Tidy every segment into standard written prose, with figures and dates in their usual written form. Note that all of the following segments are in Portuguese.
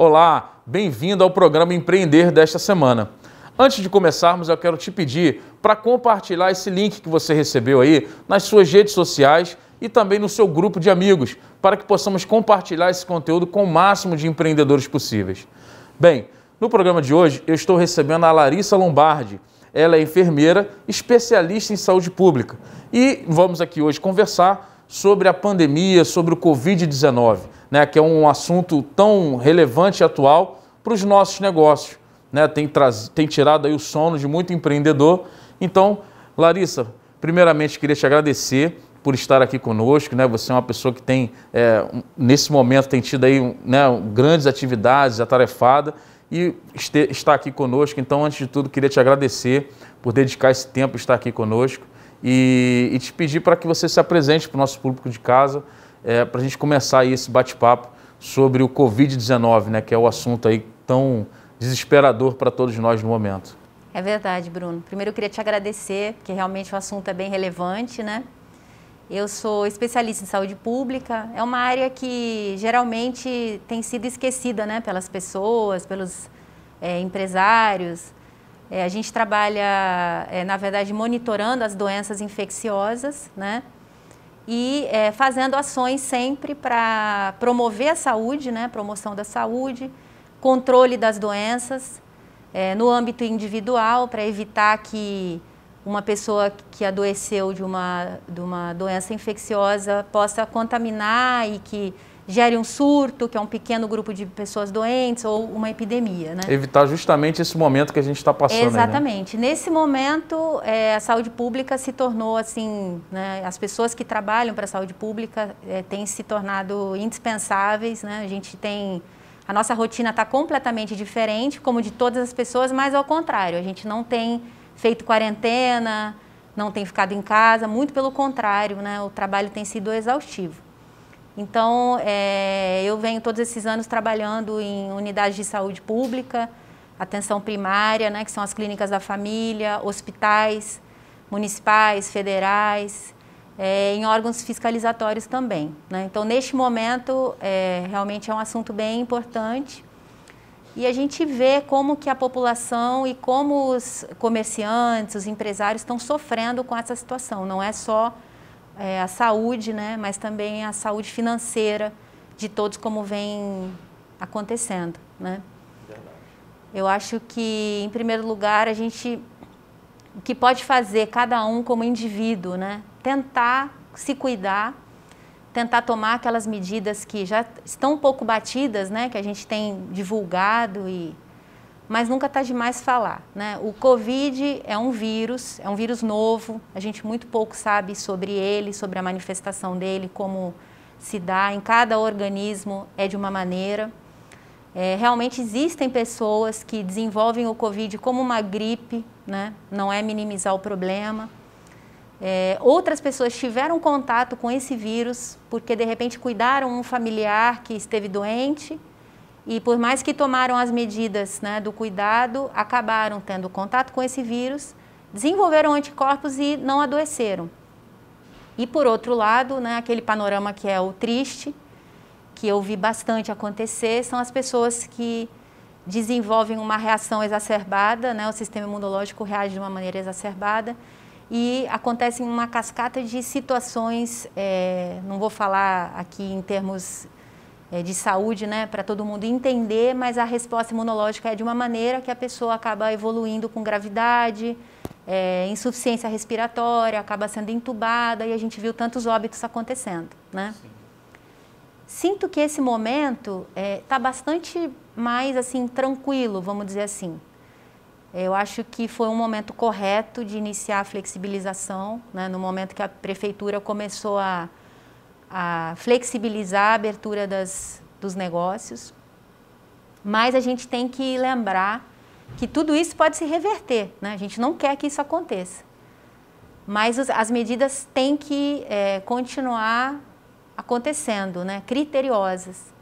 Olá, bem-vindo ao programa Empreender desta semana. Antes de começarmos, eu quero te pedir para compartilhar esse link que você recebeu aí nas suas redes sociais e também no seu grupo de amigos, para que possamos compartilhar esse conteúdo com o máximo de empreendedores possíveis. Bem, no programa de hoje eu estou recebendo a Larissa Lombardi. Ela é enfermeira, especialista em saúde pública. E vamos aqui hoje conversar sobre a pandemia, sobre o Covid-19, né, que é um assunto tão relevante e atual para os nossos negócios, né, tem tirado aí o sono de muito empreendedor. Então, Larissa, primeiramente queria te agradecer por estar aqui conosco, né? Você é uma pessoa que tem, nesse momento, tem tido aí, né, grandes atividades, atarefada, e está aqui conosco. Então, antes de tudo, queria te agradecer por dedicar esse tempo, estar aqui conosco e te pedir para que você se apresente para o nosso público de casa, para a gente começar aí esse bate-papo sobre o Covid-19, né, que é o assunto aí tão desesperador para todos nós no momento. É verdade, Bruno. Primeiro eu queria te agradecer, porque realmente o assunto é bem relevante, né? Eu sou especialista em saúde pública, é uma área que geralmente tem sido esquecida, né, pelas pessoas, pelos empresários. A gente trabalha, na verdade, monitorando as doenças infecciosas, né, e fazendo ações sempre para promover a saúde, né, promoção da saúde, controle das doenças no âmbito individual, para evitar que uma pessoa que adoeceu de uma doença infecciosa possa contaminar e que gere um surto, que é um pequeno grupo de pessoas doentes, ou uma epidemia, né? Evitar justamente esse momento que a gente está passando. Exatamente. Aí, né? Nesse momento, a saúde pública se tornou assim, né? As pessoas que trabalham para a saúde pública têm se tornado indispensáveis, né? A nossa rotina está completamente diferente, como de todas as pessoas, mas ao contrário, a gente não tem feito quarentena, não tem ficado em casa, muito pelo contrário, né? O trabalho tem sido exaustivo. Então, eu venho todos esses anos trabalhando em unidades de saúde pública, atenção primária, né, que são as clínicas da família, hospitais municipais, federais, em órgãos fiscalizatórios também, né? Então, neste momento, realmente é um assunto bem importante. E a gente vê como que a população e como os comerciantes, os empresários estão sofrendo com essa situação. Não é só a saúde, né, mas também a saúde financeira de todos, como vem acontecendo, né? Eu acho que, em primeiro lugar, o que pode fazer cada um como indivíduo, né, tentar se cuidar, tentar tomar aquelas medidas que já estão um pouco batidas, né, que a gente tem divulgado, mas nunca está demais falar, né? O Covid é um vírus novo, a gente muito pouco sabe sobre ele, sobre a manifestação dele, como se dá, em cada organismo é de uma maneira. Realmente existem pessoas que desenvolvem o Covid como uma gripe, né? Não é minimizar o problema. Outras pessoas tiveram contato com esse vírus porque de repente cuidaram um familiar que esteve doente e por mais que tomaram as medidas, né, do cuidado, acabaram tendo contato com esse vírus, desenvolveram anticorpos e não adoeceram. E por outro lado, né, aquele panorama que é o triste, que eu vi bastante acontecer, são as pessoas que desenvolvem uma reação exacerbada, né, o sistema imunológico reage de uma maneira exacerbada, e acontece uma cascata de situações, não vou falar aqui em termos de saúde, né, para todo mundo entender, mas a resposta imunológica é de uma maneira que a pessoa acaba evoluindo com gravidade, insuficiência respiratória, acaba sendo entubada e a gente viu tantos óbitos acontecendo, né? Sim. Sinto que esse momento está bastante mais assim tranquilo, vamos dizer assim. Eu acho que foi um momento correto de iniciar a flexibilização, né, no momento que a prefeitura começou a flexibilizar a abertura dos negócios, mas a gente tem que lembrar que tudo isso pode se reverter, né? A gente não quer que isso aconteça, mas as medidas têm que continuar acontecendo, né? Criteriosas.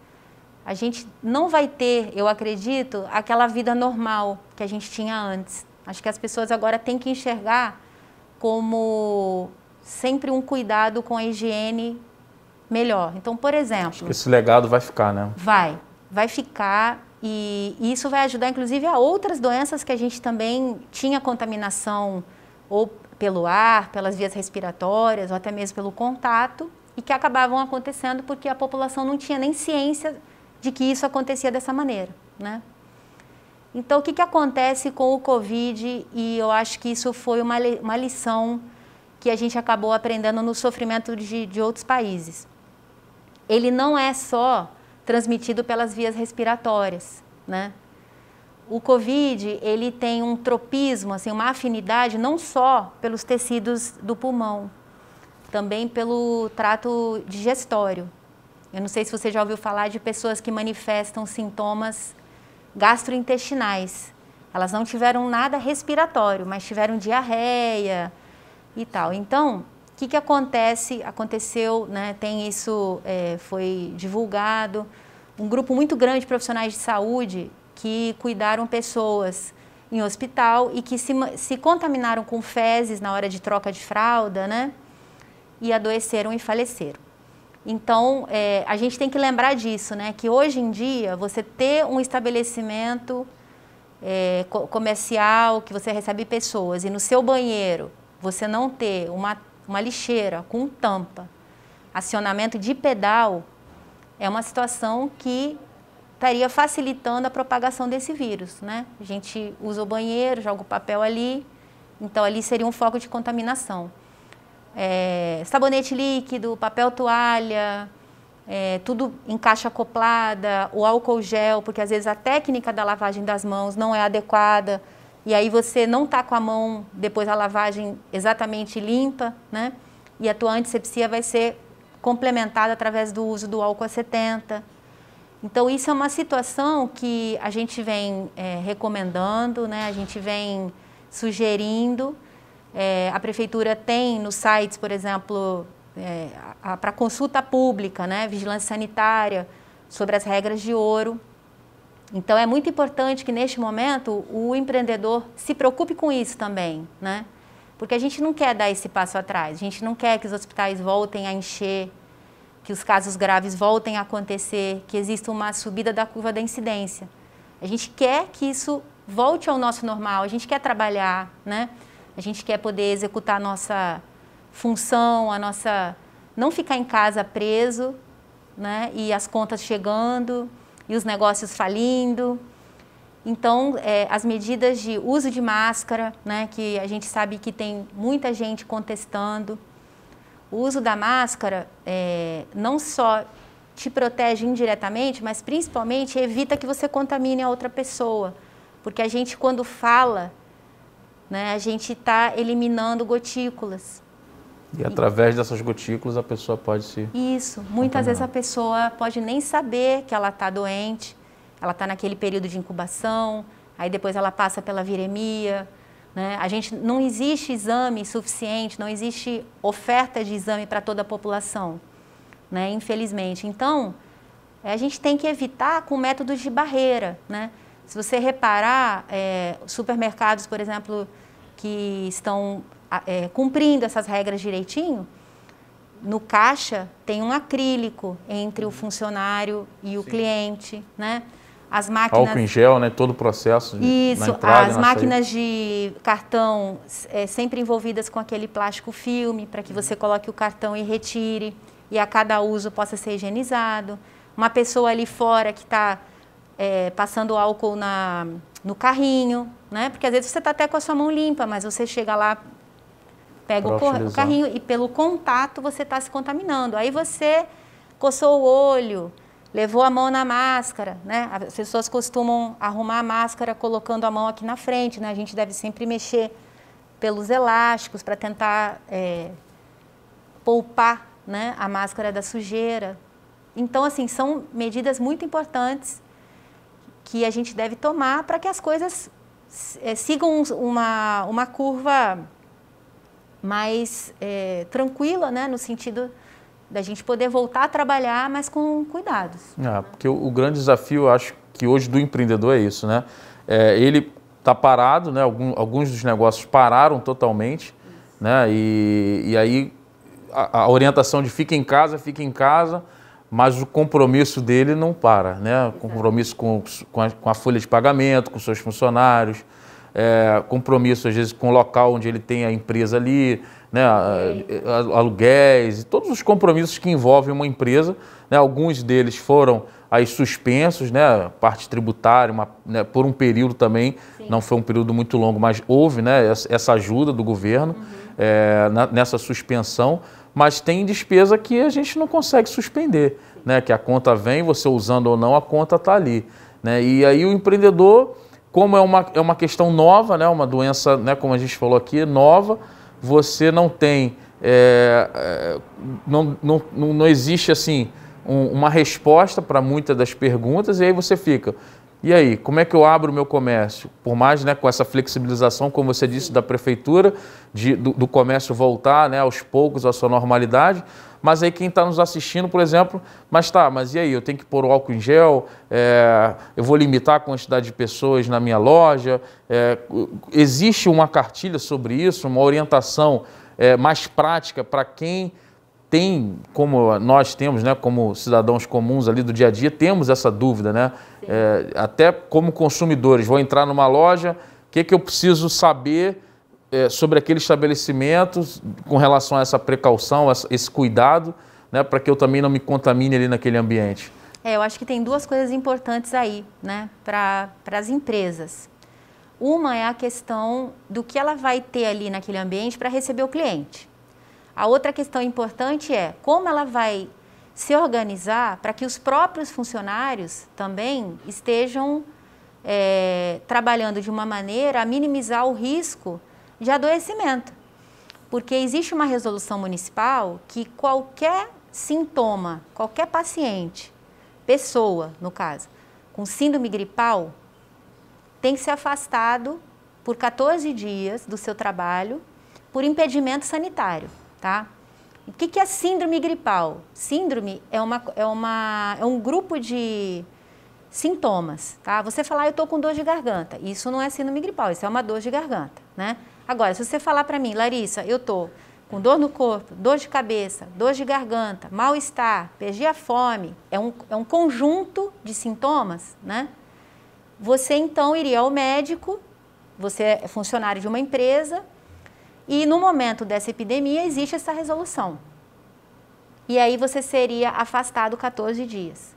A gente não vai ter, eu acredito, aquela vida normal que a gente tinha antes. Acho que as pessoas agora têm que enxergar como sempre um cuidado com a higiene melhor. Então, por exemplo... Acho que esse legado vai ficar, né? Vai ficar E isso vai ajudar, inclusive, a outras doenças que a gente também tinha contaminação ou pelo ar, pelas vias respiratórias, ou até mesmo pelo contato, e que acabavam acontecendo porque a população não tinha nem ciência de que isso acontecia dessa maneira, né? Então, o que acontece com o Covid? E eu acho que isso foi uma lição que a gente acabou aprendendo no sofrimento de outros países. Ele não é só transmitido pelas vias respiratórias, né? O Covid, ele tem um tropismo, assim, uma afinidade não só pelos tecidos do pulmão, também pelo trato digestório. Eu não sei se você já ouviu falar de pessoas que manifestam sintomas gastrointestinais. Elas não tiveram nada respiratório, mas tiveram diarreia e tal. Então, o que aconteceu, né? Tem isso, foi divulgado, um grupo muito grande de profissionais de saúde que cuidaram pessoas em hospital e que se contaminaram com fezes na hora de troca de fralda, né? E adoeceram e faleceram. Então, a gente tem que lembrar disso, né? Que hoje em dia, você ter um estabelecimento comercial, que você recebe pessoas, e no seu banheiro você não ter uma lixeira com tampa, acionamento de pedal, é uma situação que estaria facilitando a propagação desse vírus, né? A gente usa o banheiro, joga o papel ali, então ali seria um foco de contaminação. Sabonete líquido, papel toalha, tudo em caixa acoplada, o álcool gel, porque às vezes a técnica da lavagem das mãos não é adequada, e aí você não está com a mão depois da lavagem exatamente limpa, né? E a tua antisepsia vai ser complementada através do uso do álcool a 70. Então isso é uma situação que a gente vem recomendando, né? A gente vem sugerindo. A prefeitura tem nos sites, por exemplo, para consulta pública, né? Vigilância sanitária, sobre as regras de ouro. Então é muito importante que neste momento o empreendedor se preocupe com isso também, né? Porque a gente não quer dar esse passo atrás, a gente não quer que os hospitais voltem a encher, que os casos graves voltem a acontecer, que exista uma subida da curva da incidência. A gente quer que isso volte ao nosso normal, a gente quer trabalhar, né? A gente quer poder executar a nossa função, não ficar em casa preso, né? E as contas chegando, e os negócios falindo. Então, as medidas de uso de máscara, né? Que a gente sabe que tem muita gente contestando. O uso da máscara não só te protege indiretamente, mas principalmente evita que você contamine a outra pessoa. Porque a gente, quando fala, né, a gente está eliminando gotículas. E através dessas gotículas a pessoa pode se... Isso. Muitas vezes a pessoa pode nem saber que ela está doente, ela está naquele período de incubação, aí depois ela passa pela viremia, né? Não existe exame suficiente, não existe oferta de exame para toda a população, né? Infelizmente. Então, a gente tem que evitar com métodos de barreira, né? Se você reparar, supermercados, por exemplo, que estão cumprindo essas regras direitinho, no caixa tem um acrílico entre o funcionário e o cliente, né? As máquinas... Álcool em gel, né? Todo o processo Isso, na entrada, as máquinas de cartão sempre envolvidas com aquele plástico filme para que você coloque o cartão e retire e a cada uso possa ser higienizado. Uma pessoa ali fora que está passando álcool no carrinho, né? Porque às vezes você está até com a sua mão limpa, mas você chega lá, pega o carrinho e pelo contato você está se contaminando. Aí você coçou o olho, levou a mão na máscara, né? As pessoas costumam arrumar a máscara colocando a mão aqui na frente, né? A gente deve sempre mexer pelos elásticos para tentar poupar, né, a máscara da sujeira. Então, assim, são medidas muito importantes que a gente deve tomar para que as coisas sigam uma curva mais tranquila, né, no sentido da gente poder voltar a trabalhar, mas com cuidados. Porque o grande desafio, eu acho que hoje do empreendedor é isso, né? Ele está parado, né? Alguns dos negócios pararam totalmente, né? E aí a orientação de fica em casa, mas o compromisso dele não para, né? Compromisso com a folha de pagamento, com seus funcionários, compromisso às vezes com o local onde ele tem a empresa ali, né? Aluguéis, e todos os compromissos que envolvem uma empresa, né? Alguns deles foram aí suspensos, né? Parte tributária, né? Por um período também, sim, não foi um período muito longo, mas houve, né? Essa ajuda do governo, nessa suspensão. Mas tem despesa que a gente não consegue suspender, né? Que a conta vem, você usando ou não, a conta está ali, né? E aí o empreendedor, como é uma questão nova, né? Uma doença, né? Como a gente falou aqui, nova, você não tem, não existe assim uma resposta para muitas das perguntas, e aí você fica, e aí, como é que eu abro o meu comércio? Por mais, né, com essa flexibilização, como você disse, da prefeitura, do comércio voltar, né, aos poucos à sua normalidade, mas aí quem está nos assistindo, por exemplo, mas e aí, eu tenho que pôr o álcool em gel, eu vou limitar a quantidade de pessoas na minha loja, existe uma cartilha sobre isso, uma orientação mais prática para quem tem, como nós temos, né, como cidadãos comuns ali do dia a dia, temos essa dúvida, né? Até como consumidores, vou entrar numa loja, o que eu preciso saber sobre aquele estabelecimento com relação a essa precaução, esse cuidado, né, para que eu também não me contamine ali naquele ambiente? Eu acho que tem duas coisas importantes aí, né, para as empresas. Uma é a questão do que ela vai ter ali naquele ambiente para receber o cliente. A outra questão importante é como ela vai se organizar para que os próprios funcionários também estejam trabalhando de uma maneira a minimizar o risco de adoecimento. Porque existe uma resolução municipal que qualquer sintoma, qualquer paciente, pessoa no caso, com síndrome gripal, tem que ser afastado por 14 dias do seu trabalho por impedimento sanitário. Tá? O que é síndrome gripal? Síndrome é um grupo de sintomas. Tá? Você falar, eu estou com dor de garganta, isso não é síndrome gripal, isso é uma dor de garganta. Né? Agora, se você falar para mim, Larissa, eu estou com dor no corpo, dor de cabeça, dor de garganta, mal-estar, perdi a fome, é um conjunto de sintomas, né? Você então iria ao médico, você é funcionário de uma empresa, e no momento dessa epidemia existe essa resolução. E aí você seria afastado 14 dias.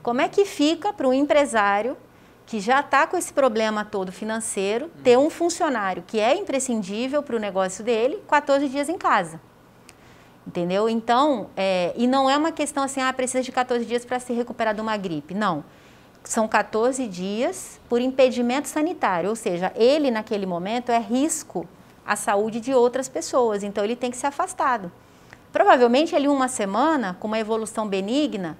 Como é que fica para um empresário que já está com esse problema todo financeiro, ter um funcionário que é imprescindível para o negócio dele, 14 dias em casa? Entendeu? Então, e não é uma questão assim, precisa de 14 dias para se recuperar de uma gripe. Não. São 14 dias por impedimento sanitário, ou seja, ele naquele momento é risco à saúde de outras pessoas, então ele tem que ser afastado. Provavelmente ele uma semana, com uma evolução benigna,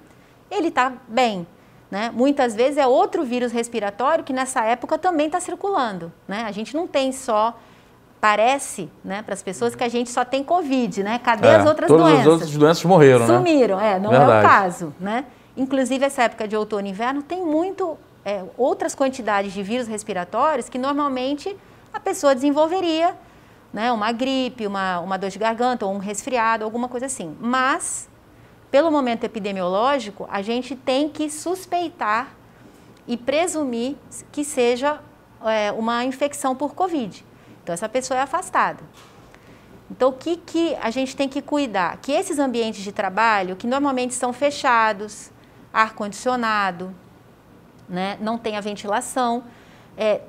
ele está bem, né? Muitas vezes é outro vírus respiratório que nessa época também está circulando, né? A gente não tem só, parece, né, para as pessoas que a gente só tem Covid, né? Cadê as outras doenças? Todas as outras doenças morreram, né? Sumiram, não Verdade. É o caso, né? Inclusive essa época de outono e inverno tem outras quantidades de vírus respiratórios que normalmente a pessoa desenvolveria, né, uma gripe, uma dor de garganta ou um resfriado, alguma coisa assim. Mas, pelo momento epidemiológico, a gente tem que suspeitar e presumir que seja uma infecção por Covid. Então, essa pessoa é afastada. Então, o que a gente tem que cuidar? Que esses ambientes de trabalho, que normalmente são fechados, ar-condicionado, né, não tem a ventilação,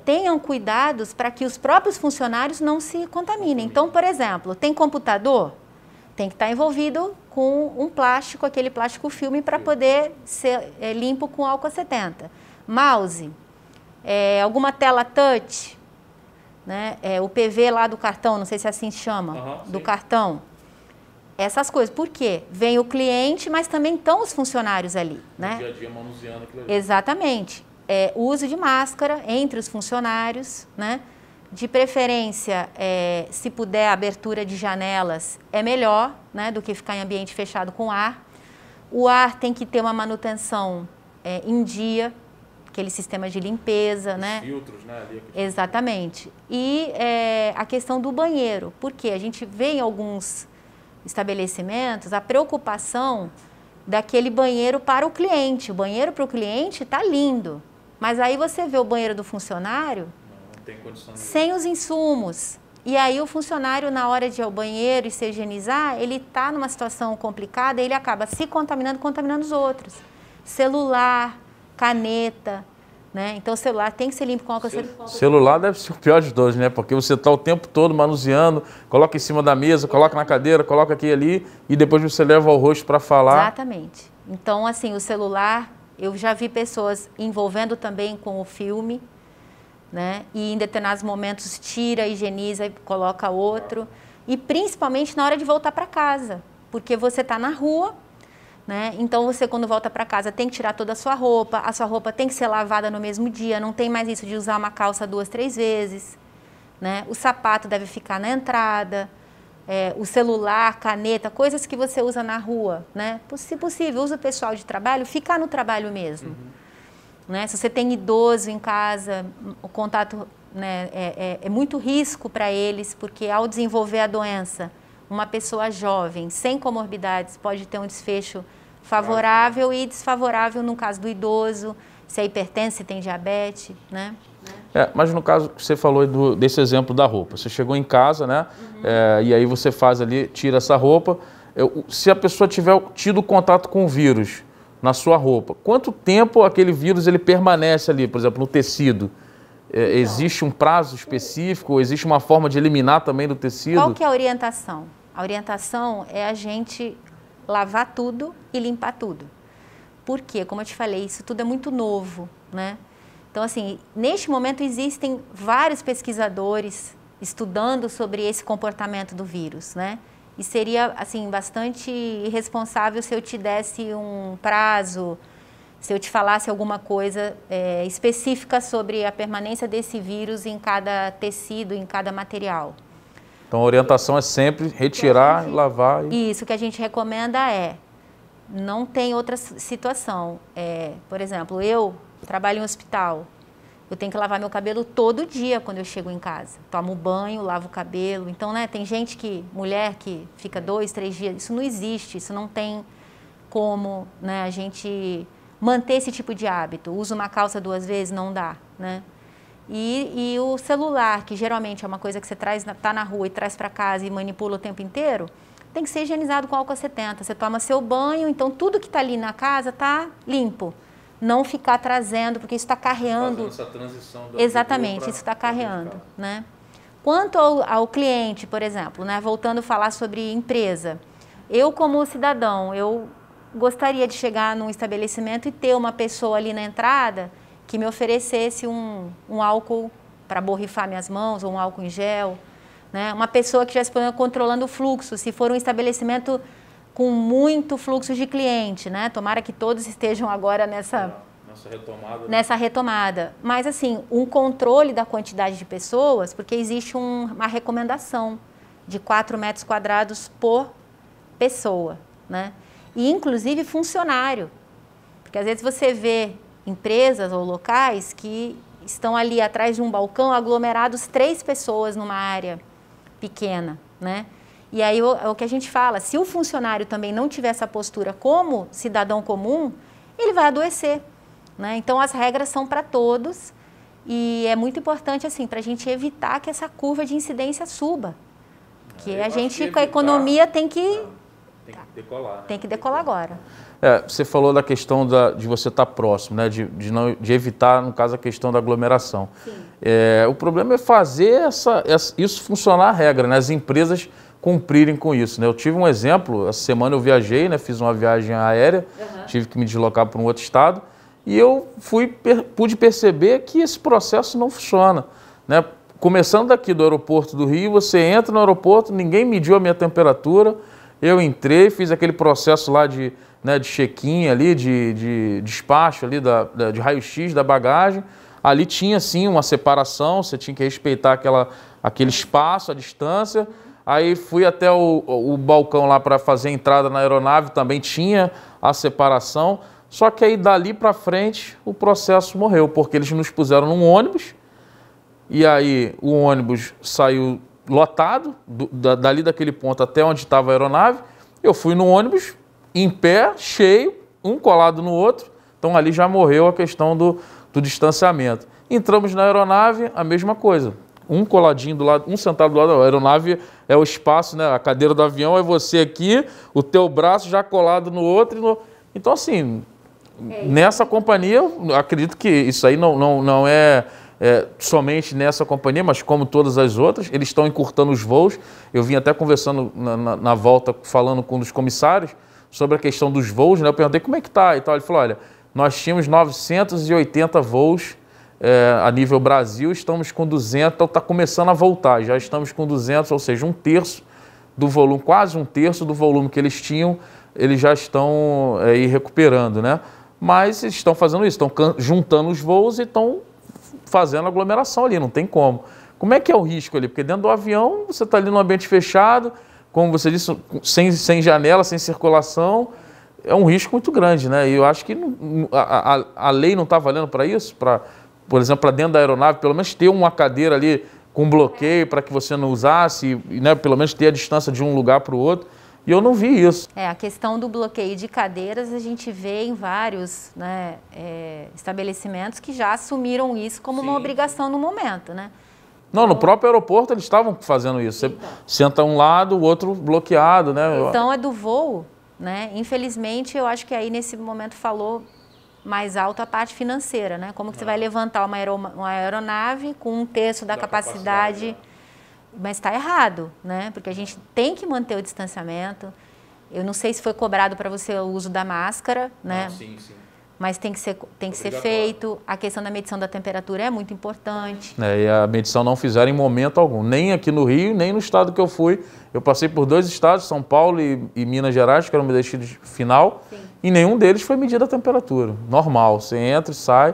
tenham cuidados para que os próprios funcionários não se contaminem. Então, por exemplo, tem computador? Tem que estar envolvido com um plástico, aquele plástico filme, para poder ser limpo com álcool 70. Mouse, alguma tela touch, né? O PV lá do cartão, não sei se assim se chama, do cartão. Essas coisas. Por quê? Vem o cliente, mas também estão os funcionários ali. Né? Dia a dia manuseando aquilo ali. Exatamente. O uso de máscara entre os funcionários, né? De preferência, se puder, a abertura de janelas é melhor, né, do que ficar em ambiente fechado com ar. O ar tem que ter uma manutenção em dia, aquele sistema de limpeza, né? Filtros, né? Ali, exatamente. E a questão do banheiro, porque a gente vê em alguns estabelecimentos a preocupação daquele banheiro para o cliente. O banheiro para o cliente está lindo, mas aí você vê o banheiro do funcionário sem os insumos. E aí o funcionário, na hora de ir ao banheiro e se higienizar, ele está numa situação complicada, ele acaba se contaminando, contaminando os outros. Celular, caneta, né? Então o celular tem que ser limpo com álcool 70%. Celular deve ser o pior de todos, né? Porque você está o tempo todo manuseando, coloca em cima da mesa, coloca na cadeira, coloca aqui e ali, e depois você leva ao rosto para falar. Exatamente. Então, assim, o celular, eu já vi pessoas envolvendo também com o filme, né? E em determinados momentos tira, higieniza e coloca outro. E principalmente na hora de voltar para casa, porque você está na rua, né? Então você, quando volta para casa, tem que tirar toda a sua roupa tem que ser lavada no mesmo dia, não tem mais isso de usar uma calça 2, 3 vezes, né? O sapato deve ficar na entrada, o celular, caneta, coisas que você usa na rua, né? Se possível, usa o pessoal de trabalho, ficar no trabalho mesmo. Né? Se você tem idoso em casa, o contato, né, é muito risco para eles, porque ao desenvolver a doença, uma pessoa jovem, sem comorbidades, pode ter um desfecho favorável e desfavorável no caso do idoso, se é hipertenso, se tem diabetes, né? Mas no caso que você falou desse exemplo da roupa, você chegou em casa, né? E aí você faz ali, tira essa roupa. Se a pessoa tiver tido contato com o vírus na sua roupa, quanto tempo aquele vírus ele permanece ali, por exemplo, no tecido? Existe um prazo específico? Existe uma forma de eliminar também do tecido? Qual que é a orientação? A orientação é a gente lavar tudo e limpar tudo. Por quê? Como eu te falei, isso tudo é muito novo, né? Então, assim, neste momento existem vários pesquisadores estudando sobre esse comportamento do vírus, né? E seria, assim, bastante irresponsável se eu te desse um prazo, se eu te falasse alguma coisa específica sobre a permanência desse vírus em cada tecido, em cada material. Então, a orientação é sempre retirar, lavar. Isso, o que a gente recomenda não tem outra situação. Por exemplo, eu trabalho em um hospital, eu tenho que lavar meu cabelo todo dia quando eu chego em casa. Tomo banho, lavo o cabelo. Então, né, tem mulher que fica 2, 3 dias. Isso não existe, isso não tem como, né, a gente manter esse tipo de hábito. Usa uma calça 2 vezes, não dá, né? E o celular, que geralmente é uma coisa que você tá na rua e traz para casa e manipula o tempo inteiro, tem que ser higienizado com álcool 70. Você toma seu banho, então tudo que está ali na casa está limpo. Não ficar trazendo, porque isso está carreando. Fazendo essa transição exatamente, isso está carreando, né? Quanto ao cliente, por exemplo, né? Voltando a falar sobre empresa, eu como cidadão, eu gostaria de chegar num estabelecimento e ter uma pessoa ali na entrada que me oferecesse um álcool para borrifar minhas mãos, ou um álcool em gel, né? Uma pessoa que já estivesse controlando o fluxo, se for um estabelecimento com muito fluxo de cliente, né? Tomara que todos estejam agora nessa retomada. Mas, assim, um controle da quantidade de pessoas, porque existe uma recomendação de 4 metros quadrados por pessoa, né? E, inclusive, funcionário. Porque, às vezes, você vê empresas ou locais que estão ali atrás de um balcão aglomerados 3 pessoas numa área pequena, né? E aí é o que a gente fala, se o funcionário também não tiver essa postura como cidadão comum, ele vai adoecer, né? Então as regras são para todos e é muito importante assim para a gente evitar que essa curva de incidência suba, que a gente com a economia tem que decolar, né? Tem que decolar agora. Você falou da questão de você estar próximo, né? de evitar, no caso, a questão da aglomeração. O problema é fazer isso funcionar a regra, né? As empresas cumprirem com isso, né? Eu tive um exemplo, essa semana eu viajei, né? Fiz uma viagem aérea, tive que me deslocar para um outro estado e eu pude perceber que esse processo não funciona, né? Começando daqui do aeroporto do Rio, você entra no aeroporto, ninguém mediu a minha temperatura, eu entrei, fiz aquele processo lá de check-in ali, de despacho ali, de raio-x da bagagem. Ali tinha sim uma separação, você tinha que respeitar aquele espaço, a distância. Aí fui até o balcão lá para fazer a entrada na aeronave, também tinha a separação. Só que aí dali para frente o processo morreu, porque eles nos puseram num ônibus, e aí o ônibus saiu lotado, dali daquele ponto até onde estava a aeronave. Eu fui no ônibus em pé, cheio, um colado no outro. Então ali já morreu a questão do distanciamento. Entramos na aeronave, a mesma coisa. Um coladinho do lado, um sentado do lado. A aeronave é o espaço, né? A cadeira do avião é você aqui, o teu braço já colado no outro. Então, assim, nessa companhia, eu acredito que isso aí não é somente nessa companhia, mas como todas as outras, eles estão encurtando os voos. Eu vim até conversando na volta, falando com um dos comissários sobre a questão dos voos, né? Eu perguntei como é que tá e tal. Ele falou, olha, nós tínhamos 980 voos a nível Brasil, estamos com 200, então está começando a voltar, já estamos com 200, ou seja, um terço do volume, quase um terço do volume que eles tinham, eles já estão aí recuperando, né? Mas eles estão fazendo isso, estão juntando os voos e estão fazendo aglomeração ali, não tem como. Como é que é o risco ali? Porque dentro do avião você está ali num ambiente fechado, como você disse, sem janela, sem circulação, é um risco muito grande, né? E eu acho que a lei não está valendo para isso, por exemplo, para dentro da aeronave, pelo menos ter uma cadeira ali com bloqueio para que você não usasse, né? Pelo menos ter a distância de um lugar para o outro. E eu não vi isso. A questão do bloqueio de cadeiras, a gente vê em vários, né, estabelecimentos que já assumiram isso como uma obrigação no momento, né? Não, no próprio aeroporto eles estavam fazendo isso. Você senta um lado, o outro bloqueado, né? Então é do voo, né? Infelizmente, eu acho que aí nesse momento falou mais alto a parte financeira, né? Como que você vai levantar uma aeronave com um terço da capacidade, mas está errado, né? Porque a gente tem que manter o distanciamento. Eu não sei se foi cobrado para você o uso da máscara, né? Sim. Mas tem que ser feito. A questão da medição da temperatura é muito importante. E a medição não fizeram em momento algum, nem aqui no Rio, nem no estado que eu fui. Eu passei por 2 estados, São Paulo e Minas Gerais, que era o meu destino final. Sim. E nenhum deles foi medida a temperatura. Normal, você entra e sai.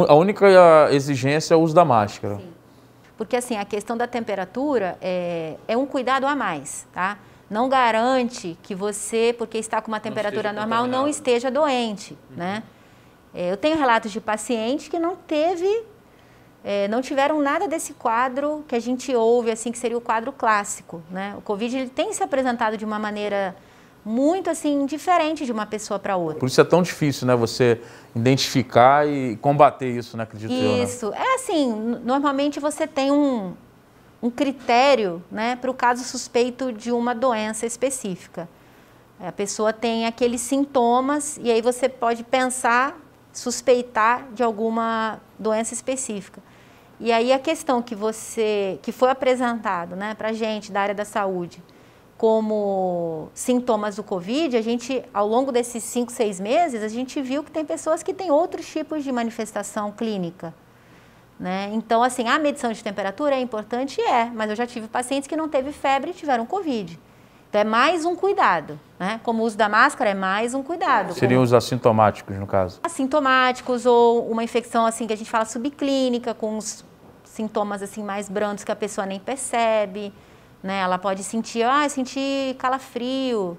A única exigência é o uso da máscara. Sim. Porque assim, a questão da temperatura é um cuidado a mais, tá? Não garante que você, porque está com uma temperatura normal, não esteja doente, né? Eu tenho relatos de pacientes que não tiveram nada desse quadro que a gente ouve, assim, que seria o quadro clássico, né? O Covid ele tem se apresentado de uma maneira muito, assim, diferente de uma pessoa para outra. Por isso é tão difícil, né? Você identificar e combater isso, né? Acredito eu, né? Isso. É assim, normalmente você tem um critério, né, para o caso suspeito de uma doença específica. A pessoa tem aqueles sintomas e aí você pode pensar, suspeitar de alguma doença específica. E aí a questão que foi apresentado, né, para a gente da área da saúde como sintomas do Covid, a gente, ao longo desses 5, 6 meses, a gente viu que tem pessoas que têm outros tipos de manifestação clínica. Né? Então, assim, a medição de temperatura é importante? Mas eu já tive pacientes que não teve febre e tiveram Covid. Então, é mais um cuidado, né? Como o uso da máscara é mais um cuidado. Seriam os assintomáticos, no caso? Assintomáticos ou uma infecção, assim, que a gente fala subclínica, com os sintomas, assim, mais brandos que a pessoa nem percebe, né? Ela pode sentir, senti calafrio.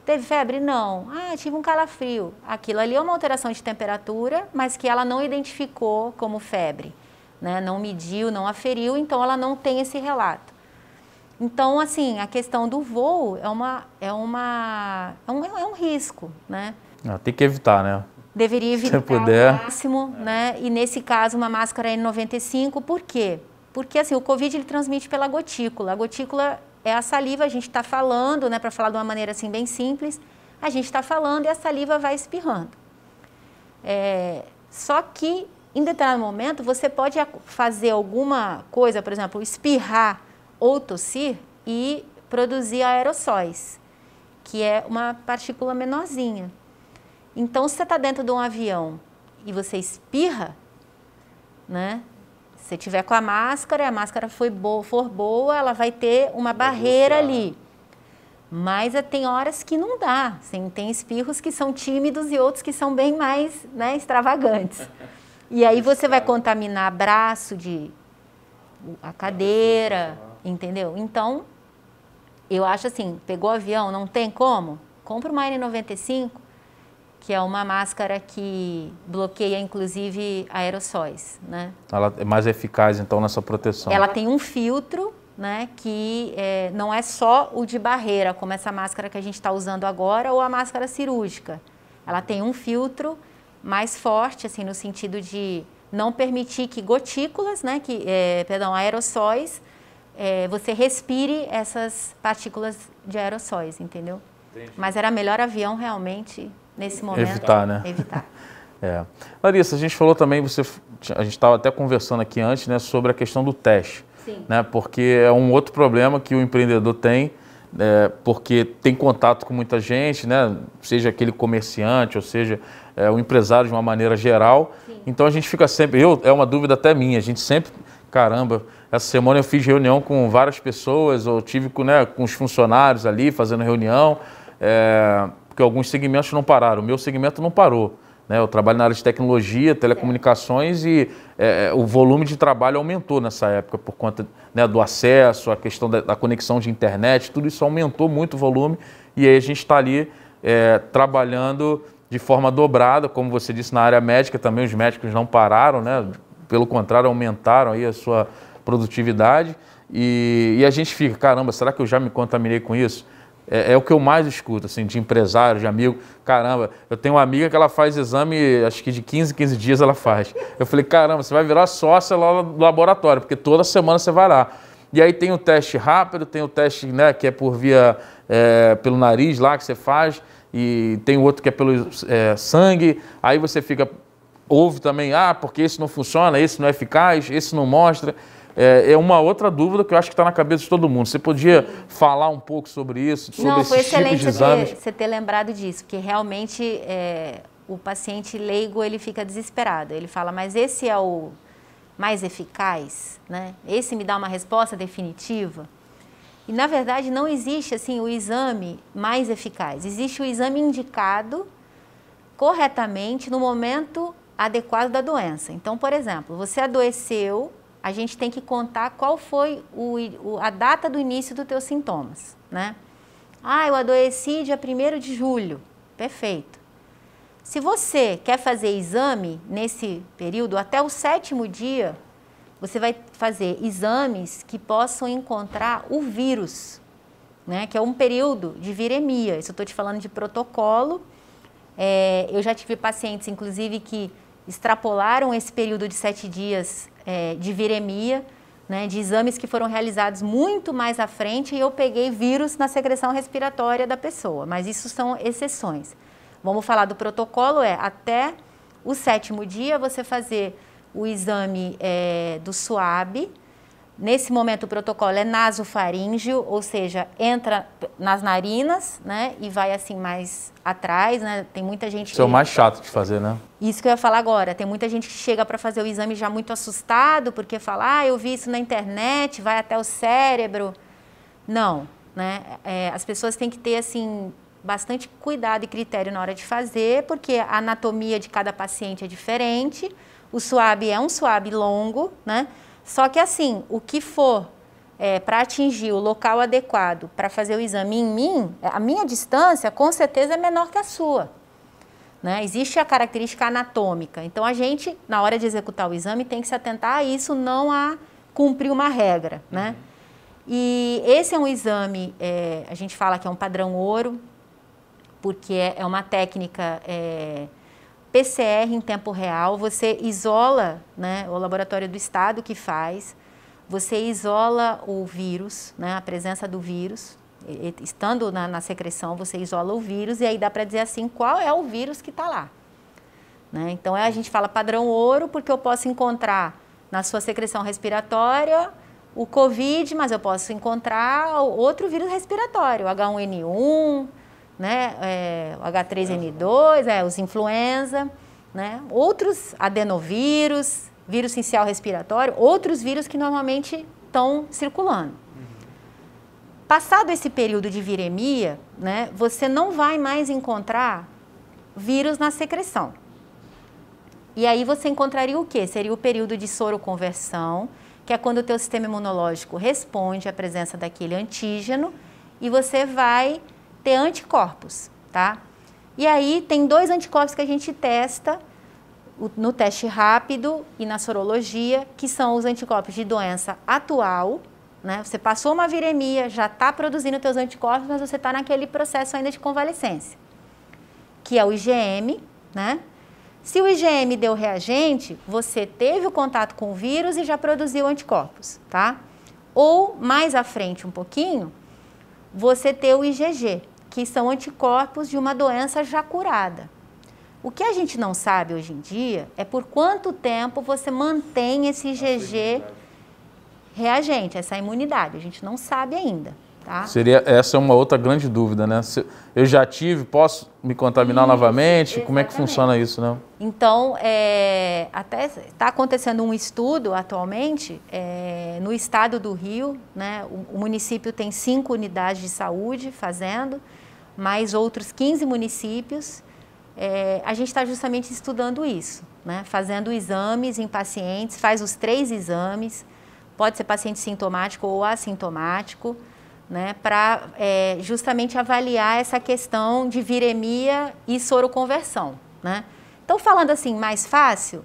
Teve febre? Não. Tive um calafrio. Aquilo ali é uma alteração de temperatura, mas que ela não identificou como febre. Né, não mediu, não aferiu, então ela não tem esse relato. Então, assim, a questão do voo é um risco, né? Tem que evitar, né? Deveria evitar ao máximo, né? E nesse caso, uma máscara N95, por quê? Porque, assim, o Covid ele transmite pela gotícula. A gotícula é a saliva, a gente está falando, né? Para falar de uma maneira, assim, bem simples, a gente está falando e a saliva vai espirrando. Só que em determinado momento, você pode fazer alguma coisa, por exemplo, espirrar ou tossir e produzir aerossóis, que é uma partícula menorzinha. Então, se você está dentro de um avião e você espirra, né? Se você tiver com a máscara for boa, ela vai ter uma barreira ali. Mas tem horas que não dá. Tem espirros que são tímidos e outros que são bem mais, né, extravagantes. E aí você vai contaminar a cadeira, entendeu? Então, eu acho assim, pegou o avião, não tem como? Compra uma N95, que é uma máscara que bloqueia, inclusive, aerossóis, né? Ela é mais eficaz, então, nessa proteção. Ela tem um filtro, né, que não é só o de barreira, como essa máscara que a gente está usando agora, ou a máscara cirúrgica. Ela tem um filtro mais forte, assim, no sentido de não permitir que gotículas, né, aerossóis, você respire essas partículas de aerossóis, entendeu? Entendi. Mas era melhor avião realmente, nesse momento, evitar, né? Evitar. Larissa, a gente falou também, a gente estava até conversando aqui antes, né, sobre a questão do teste. Sim. Né, porque é um outro problema que o empreendedor tem, porque tem contato com muita gente, né, seja aquele comerciante, ou seja, o empresário de uma maneira geral. Sim. Então a gente fica sempre, é uma dúvida até minha, a gente sempre, caramba, essa semana eu fiz reunião com várias pessoas, ou tive com os funcionários ali fazendo reunião, porque alguns segmentos não pararam, o meu segmento não parou. Eu trabalho na área de tecnologia, telecomunicações e o volume de trabalho aumentou nessa época por conta, né, do acesso, a questão da conexão de internet, tudo isso aumentou muito o volume e aí a gente está ali trabalhando de forma dobrada, como você disse, na área médica também os médicos não pararam, né, pelo contrário, aumentaram aí a sua produtividade e a gente fica, caramba, será que eu já me contaminei com isso? É o que eu mais escuto, assim, de empresário, de amigo. Caramba, eu tenho uma amiga que ela faz exame, acho que de 15 dias ela faz. Eu falei, caramba, você vai virar sócia lá no laboratório, porque toda semana você vai lá. E aí tem o teste rápido, tem o teste, né, que é por via, pelo nariz lá que você faz, e tem o outro que é pelo sangue. Aí você ouve também, porque esse não funciona, esse não é eficaz, esse não mostra. É uma outra dúvida que eu acho que está na cabeça de todo mundo. Você podia falar um pouco sobre isso, sobre esses tipos de exames? Você ter lembrado disso, porque realmente o paciente leigo ele fica desesperado. Ele fala, mas esse é o mais eficaz, né? Esse me dá uma resposta definitiva? E na verdade não existe assim o exame mais eficaz. Existe o exame indicado corretamente no momento adequado da doença. Então, por exemplo, você adoeceu, a gente tem que contar qual foi a data do início dos teus sintomas, né? Eu adoeci dia 1º de julho. Perfeito. Se você quer fazer exame nesse período, até o 7º dia, você vai fazer exames que possam encontrar o vírus, né? Que é um período de viremia. Isso eu estou te falando de protocolo. Eu já tive pacientes, inclusive, que extrapolaram esse período de 7 dias de viremia, né, de exames que foram realizados muito mais à frente e eu peguei vírus na secreção respiratória da pessoa, mas isso são exceções. Vamos falar do protocolo, até o 7º dia você fazer o exame do SWAB. Nesse momento o protocolo é nasofaríngeo, ou seja, entra nas narinas, né, e vai assim mais atrás, né, tem muita gente... Isso é o mais chato de fazer, né? Isso que eu ia falar agora, tem muita gente que chega para fazer o exame já muito assustado, porque fala, eu vi isso na internet, vai até o cérebro. Não, né, as pessoas têm que ter, assim, bastante cuidado e critério na hora de fazer, porque a anatomia de cada paciente é diferente, o SWAB é um SWAB longo, né? Só que assim, o que for para atingir o local adequado para fazer o exame em mim, a minha distância com certeza é menor que a sua, né? Existe a característica anatômica, então a gente, na hora de executar o exame, tem que se atentar a isso, não a cumprir uma regra, né? E esse é um exame, a gente fala que é um padrão ouro, porque é uma técnica... PCR em tempo real, você isola, né, o laboratório do estado que faz, você isola o vírus, né, a presença do vírus, estando na secreção, você isola o vírus e aí dá para dizer assim, qual é o vírus que está lá. Né? Então, a gente fala padrão ouro porque eu posso encontrar na sua secreção respiratória o COVID, mas eu posso encontrar outro vírus respiratório, o H1N1, né, o H3N2, os influenza, né, outros adenovírus, vírus sincial respiratório, outros vírus que normalmente estão circulando. Passado esse período de viremia, né, você não vai mais encontrar vírus na secreção. E aí você encontraria o quê? Seria o período de soroconversão, que é quando o teu sistema imunológico responde à presença daquele antígeno e você vai ter anticorpos, tá? E aí tem 2 anticorpos que a gente testa no teste rápido e na sorologia, que são os anticorpos de doença atual, né? Você passou uma viremia, já está produzindo teus anticorpos, mas você está naquele processo ainda de convalescência, que é o IgM, né? Se o IgM deu reagente, você teve o contato com o vírus e já produziu anticorpos, tá? Ou, mais à frente um pouquinho, você ter o IgG, que são anticorpos de uma doença já curada. O que a gente não sabe hoje em dia é por quanto tempo você mantém esse IgG reagente, essa imunidade. A gente não sabe ainda, tá? Essa é uma outra grande dúvida, né? Se eu já tive, posso me contaminar novamente? Exatamente. Como é que funciona isso, né? Então, até está acontecendo um estudo atualmente no estado do Rio, né? O município tem 5 unidades de saúde fazendo, mais outros 15 municípios. A gente está justamente estudando isso, né? Fazendo exames em pacientes, faz os 3 exames, pode ser paciente sintomático ou assintomático, né? Para justamente avaliar essa questão de viremia e soroconversão, né? Então, falando assim mais fácil,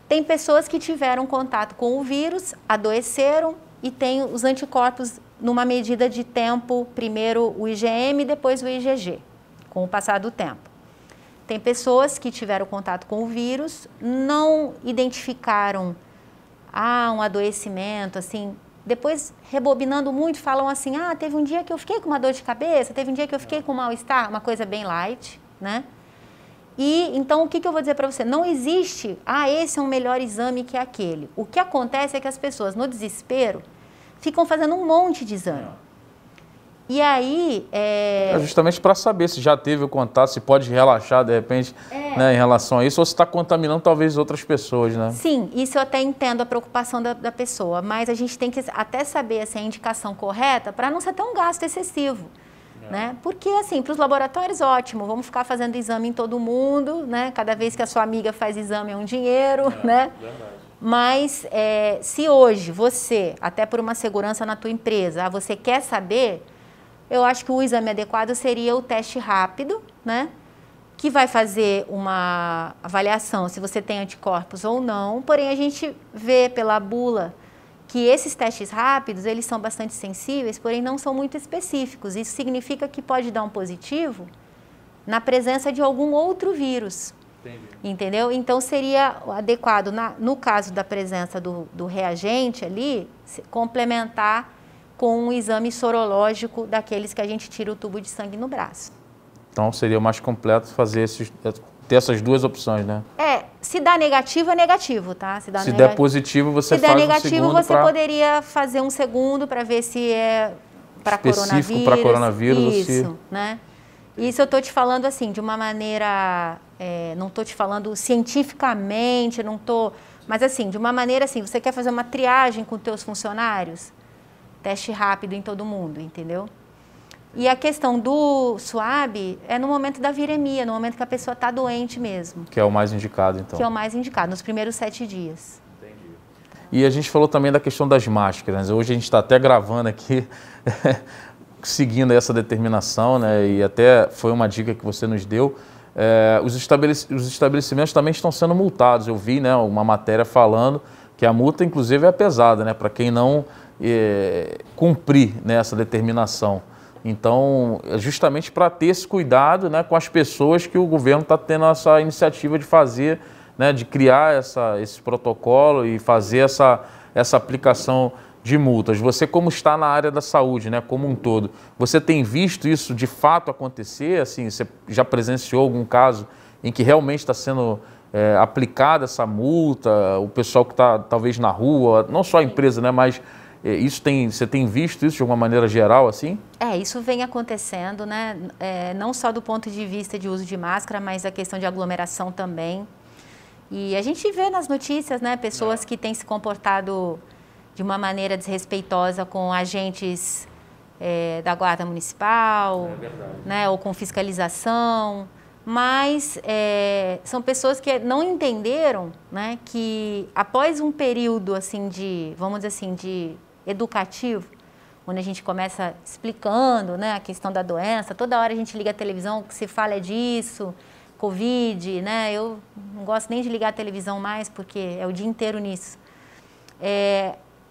tem pessoas que tiveram contato com o vírus, adoeceram e têm os anticorpos numa medida de tempo, primeiro o IgM, depois o IgG, com o passar do tempo. Tem pessoas que tiveram contato com o vírus, não identificaram um adoecimento, assim, depois, rebobinando muito, falam assim, teve um dia que eu fiquei com uma dor de cabeça, teve um dia que eu fiquei com um mal-estar, uma coisa bem light, né? E, então, o que eu vou dizer para você? Não existe, esse é um melhor exame que aquele. O que acontece é que as pessoas, no desespero, ficam fazendo um monte de exame. E aí... justamente para saber se já teve o contato, se pode relaxar, de repente, né, em relação a isso, ou se está contaminando talvez outras pessoas, né? Sim, isso eu até entendo a preocupação da pessoa, mas a gente tem que até saber a indicação correta para não ser tão gasto excessivo. Né? Porque, assim, para os laboratórios, ótimo, vamos ficar fazendo exame em todo mundo, né? Cada vez que a sua amiga faz exame é um dinheiro, né? Verdade. Mas se hoje você, até por uma segurança na tua empresa, você quer saber, eu acho que o exame adequado seria o teste rápido, né? Que vai fazer uma avaliação se você tem anticorpos ou não, porém a gente vê pela bula que esses testes rápidos, eles são bastante sensíveis, porém não são muito específicos. Isso significa que pode dar um positivo na presença de algum outro vírus. Entendi. Entendeu? Então, seria adequado, no caso da presença do reagente ali, complementar com um exame sorológico daqueles que a gente tira o tubo de sangue no braço. Então, seria mais completo ter essas duas opções, né? Se dá negativo, é negativo, tá? Se der positivo, você faz um segundo. Se der negativo, você poderia fazer um segundo para ver se é para coronavírus. Específico para coronavírus. Isso, né? Isso eu estou te falando assim, de uma maneira, não estou te falando cientificamente, mas assim, de uma maneira assim, você quer fazer uma triagem com os teus funcionários? Teste rápido em todo mundo, entendeu? E a questão do SWAB é no momento da viremia, no momento que a pessoa está doente mesmo. Que é o mais indicado, então. Que é o mais indicado, nos primeiros 7 dias. Entendi. E a gente falou também da questão das máscaras. Hoje a gente está até gravando aqui, seguindo essa determinação, né? E até foi uma dica que você nos deu. Os estabelecimentos também estão sendo multados. Eu vi, né, uma matéria falando que a multa, inclusive, é pesada, né? Para quem não cumprir, né, essa determinação. Então, justamente para ter esse cuidado, né, com as pessoas que o governo está tendo essa iniciativa de fazer, né, de criar esse protocolo e fazer essa aplicação de multas. Você, como está na área da saúde, né, como um todo, você tem visto isso de fato acontecer? Assim, você já presenciou algum caso em que realmente está sendo aplicada essa multa? O pessoal que está talvez na rua, não só a empresa, né, mas... você tem visto isso de uma maneira geral, assim? Isso vem acontecendo, né? Não só do ponto de vista de uso de máscara, mas a questão de aglomeração também. E a gente vê nas notícias, né, pessoas que têm se comportado de uma maneira desrespeitosa com agentes da Guarda Municipal, né, ou com fiscalização. Mas são pessoas que não entenderam, né, que após um período assim vamos dizer assim, de educativo, onde a gente começa explicando, né, a questão da doença, toda hora a gente liga a televisão, o que se fala é disso, Covid, né, eu não gosto nem de ligar a televisão mais, porque é o dia inteiro nisso.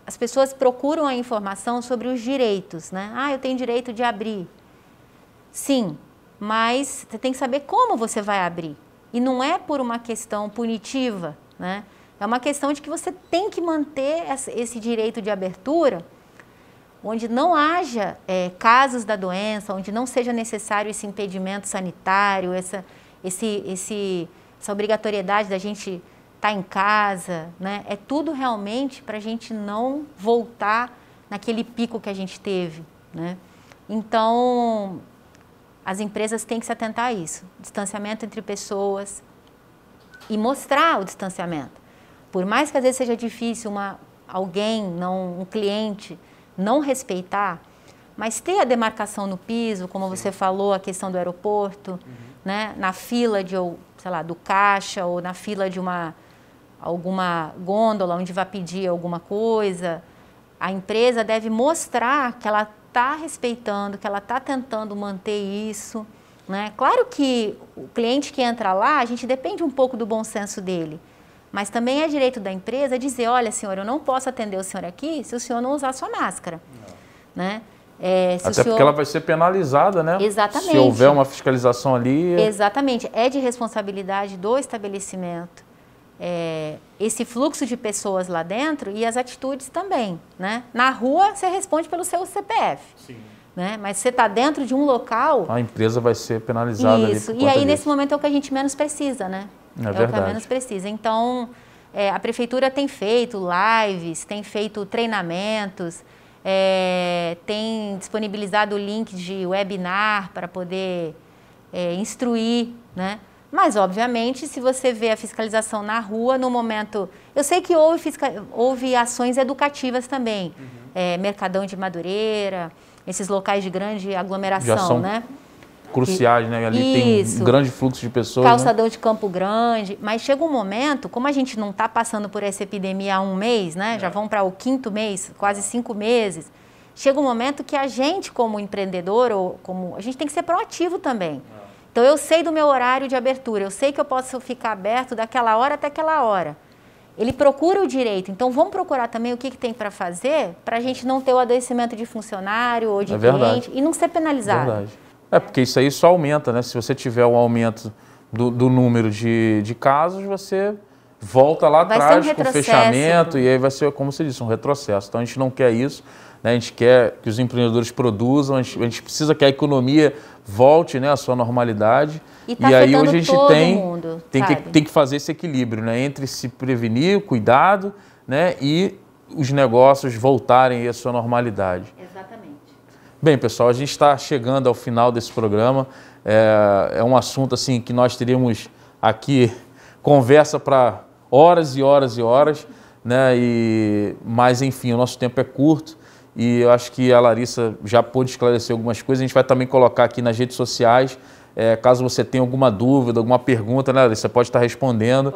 as pessoas procuram a informação sobre os direitos, né? Ah, eu tenho direito de abrir. Sim, mas você tem que saber como você vai abrir. E não é por uma questão punitiva, né? É uma questão de que você tem que manter esse direito de abertura, onde não haja casos da doença, onde não seja necessário esse impedimento sanitário, essa obrigatoriedade da gente estar em casa, né? É tudo realmente para a gente não voltar naquele pico que a gente teve, né? Então, as empresas têm que se atentar a isso, distanciamento entre pessoas e mostrar o distanciamento. Por mais que às vezes seja difícil um cliente não respeitar, mas ter a demarcação no piso, como você falou, a questão do aeroporto, né? Na fila do caixa ou na fila de alguma gôndola onde vai pedir alguma coisa, a empresa deve mostrar que ela está respeitando, que ela está tentando manter isso, né? Claro que o cliente que entra lá, a gente depende um pouco do bom senso dele, mas também é direito da empresa dizer, olha, senhor, eu não posso atender o senhor aqui se o senhor não usar sua máscara, né? Até porque ela vai ser penalizada, né? Exatamente. Se houver uma fiscalização ali... Exatamente. É de responsabilidade do estabelecimento esse fluxo de pessoas lá dentro e as atitudes também, né? Na rua, você responde pelo seu CPF. Sim. Né? Mas você está dentro de um local... A empresa vai ser penalizada. Isso. E aí, nesse momento, é o que a gente menos precisa, né? É verdade. O que a menos precisa. Então, a prefeitura tem feito lives, tem feito treinamentos, tem disponibilizado o link de webinar para poder instruir, né? Mas, obviamente, se você vê a fiscalização na rua, no momento... Eu sei que houve ações educativas também. Mercadão de Madureira, esses locais de grande aglomeração, já são né? Cruciais, né? Ali tem um grande fluxo de pessoas. Calçadão, né? De Campo Grande. Mas chega um momento, como a gente não está passando por essa epidemia há um mês, né? Já vão para o 5º mês, quase 5 meses. Chega um momento que a gente, como empreendedor, a gente tem que ser proativo também. Então, eu sei do meu horário de abertura, eu sei que eu posso ficar aberto daquela hora até aquela hora. Ele procura o direito, então vamos procurar também o que tem para fazer para a gente não ter o adoecimento de funcionário ou de cliente e não ser penalizado. Verdade. Porque isso aí só aumenta, né? Se você tiver um aumento do número de casos, você volta lá atrás com o fechamento e aí vai ser, como você disse, um retrocesso. Então, a gente não quer isso. A gente quer que os empreendedores produzam, a gente precisa que a economia volte, né, à sua normalidade. E aí hoje a gente tem que fazer esse equilíbrio, né, entre se prevenir, o cuidado, né, e os negócios voltarem à sua normalidade. Exatamente. Bem, pessoal, a gente está chegando ao final desse programa. É um assunto assim que nós teríamos aqui conversa para horas e horas e horas, né, mas enfim, o nosso tempo é curto. E eu acho que a Larissa já pôde esclarecer algumas coisas. A gente vai também colocar aqui nas redes sociais, caso você tenha alguma dúvida, alguma pergunta, né, Larissa? Você pode estar respondendo.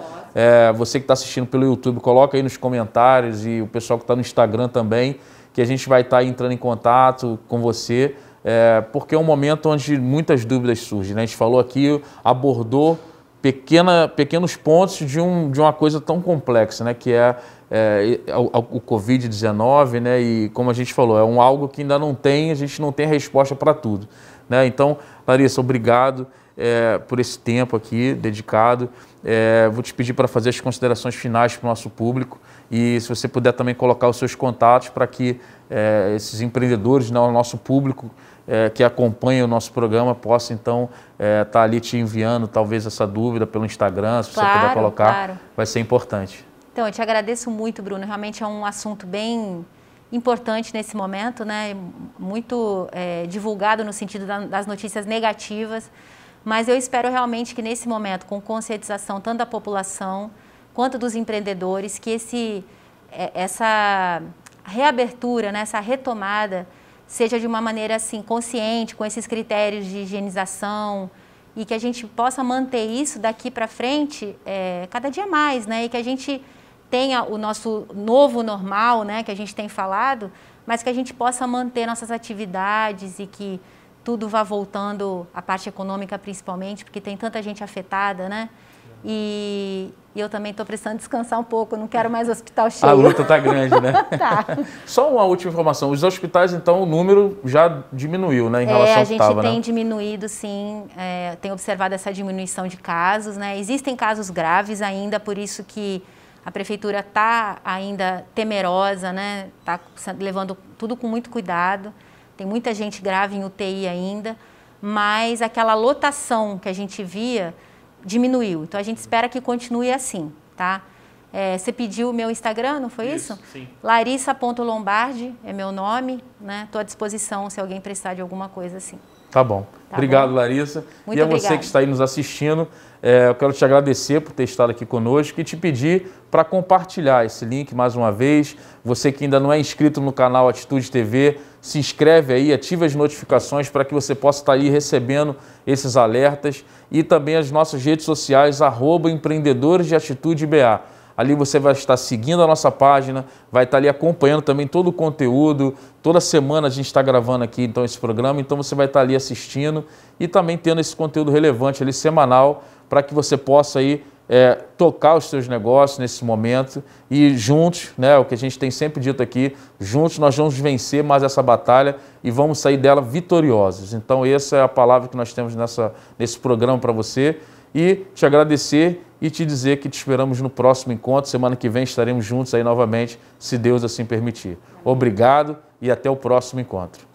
Você que está assistindo pelo YouTube, coloca aí nos comentários e o pessoal que está no Instagram também, que a gente vai estar entrando em contato com você, porque é um momento onde muitas dúvidas surgem, né? A gente falou aqui, abordou pequenos pontos de uma coisa tão complexa, né, que é o Covid-19, né, e como a gente falou, algo que ainda a gente não tem resposta para tudo, né? Então, Larissa, obrigado por esse tempo aqui dedicado. Vou te pedir para fazer as considerações finais para o nosso público e se você puder também colocar os seus contatos para que esses empreendedores, né, o nosso público que acompanha o nosso programa possa então estar ali te enviando talvez essa dúvida pelo Instagram, se você puder colocar, vai ser importante. Então, eu te agradeço muito, Bruno. Realmente é um assunto bem importante nesse momento, né? Muito divulgado no sentido das notícias negativas, mas eu espero realmente que nesse momento, com conscientização tanto da população quanto dos empreendedores, que essa reabertura, né, essa retomada seja de uma maneira assim consciente, com esses critérios de higienização e que a gente possa manter isso daqui para frente cada dia mais, né? E que a gente tenha o nosso novo normal, né, que a gente tem falado, mas que a gente possa manter nossas atividades e que tudo vá voltando, a parte econômica principalmente, porque tem tanta gente afetada, né? E eu também estou precisando descansar um pouco, não quero mais hospital cheio. A luta está grande, né? Tá. Só uma última informação, os hospitais, então, o número já diminuiu, né, em relação ao que estava, né? A gente tem diminuído, sim, tem observado essa diminuição de casos, né? Existem casos graves ainda, por isso que a prefeitura está ainda temerosa, né? Está levando tudo com muito cuidado, tem muita gente grave em UTI ainda, mas aquela lotação que a gente via diminuiu. Então, a gente espera que continue assim, tá? Você pediu o meu Instagram, não foi isso? Sim. Larissa.lombardi é meu nome, né? Estou à disposição se alguém precisar de alguma coisa assim. Tá bom. Obrigado, Larissa. Muito e a obrigada. você que está aí nos assistindo, eu quero te agradecer por ter estado aqui conosco e te pedir para compartilhar esse link mais uma vez. Você que ainda não é inscrito no canal Atitude TV, se inscreve aí, ative as notificações para que você possa estar aí recebendo esses alertas e também as nossas redes sociais, @empreendedores de Atitude BA. Ali você vai estar seguindo a nossa página, vai estar ali acompanhando também todo o conteúdo. Toda semana a gente está gravando aqui então esse programa, então você vai estar ali assistindo e também tendo esse conteúdo relevante ali semanal para que você possa aí tocar os seus negócios nesse momento e juntos, né, o que a gente tem sempre dito aqui, juntos nós vamos vencer mais essa batalha e vamos sair dela vitoriosos. Então essa é a palavra que nós temos nesse programa para você e te agradecer e te dizer que te esperamos no próximo encontro. Semana que vem estaremos juntos aí novamente, se Deus assim permitir. Obrigado e até o próximo encontro.